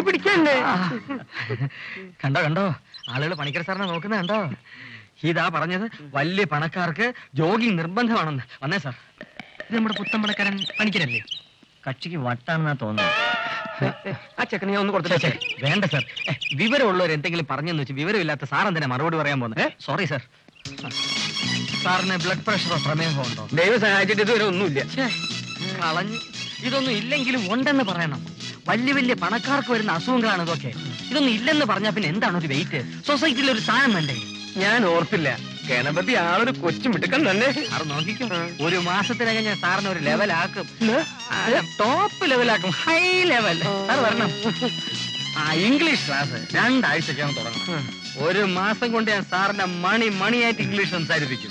പിടിക്കല്ലേ? കണ്ടോ കണ്ടോ, ആളുകൾ പണിക്കർ സാറിനെ നോക്കുന്ന കണ്ടോ? ഇതാ പറഞ്ഞത് വലിയ പണക്കാർക്ക് ജോഗിങ് നിർബന്ധമാണെന്ന്. വന്നേ സാർ, ഇത് നമ്മുടെ പുത്തൻ പണക്കാരൻ പണിക്കരല്ലേ? കക്ഷിക്ക് വട്ടാണെന്നാ തോന്നുന്നു. ആ ചെക്കനെ ഞാൻ ഒന്ന് കൊടുത്തിട്ടേ. വേണ്ട സാർ, വിവരമുള്ളവർ എന്തെങ്കിലും പറഞ്ഞെന്ന് വെച്ച് വിവരമില്ലാത്ത സാർ എന്തിനാ മറുപടി പറയാൻ പോകുന്നത്? Sorry sir. സാറിന് ബ്ലഡ് പ്രഷറോ പ്രമേഹമോ ഉണ്ടോ? ദൈവം സഹായിച്ചിട്ട് ഇതുവരെ ഒന്നുമില്ല. കളഞ്ഞു. ഇതൊന്നും ഇല്ലെങ്കിലും ഉണ്ടെന്ന് പറയണം. വലിയ വലിയ പണക്കാർക്ക് വരുന്ന അസുഖങ്ങളാണ് ഇതൊക്കെ. ഇതൊന്നും ഇല്ലെന്ന് പറഞ്ഞാൽ പിന്നെ എന്താണ് ഒരു വെയിറ്റ്? സൊസൈറ്റിയിൽ ഒരു സ്ഥാനം വേണ്ടേ? ഞാൻ ഓർത്തില്ല, ഗണപതി ആളൊരു കൊച്ചു മിടുക്കൻ തന്നെ. സാറ് നോക്കിക്കോ, ഒരു മാസത്തിനകം ഞാൻ സാറിന് ഒരു ലെവലാക്കും. ടോപ്പ് ലെവലാക്കും, ഹൈ ലെവൽ. സാർ വരണം. ഇംഗ്ലീഷ് ക്ലാസ് 2 ആഴ്ചക്കകം തുടങ്ങണം. ഒരു മാസം കൊണ്ട് ഞാൻ സാറിന്റെ മണിയായിട്ട് ഇംഗ്ലീഷ് സംസാരിപ്പിക്കും.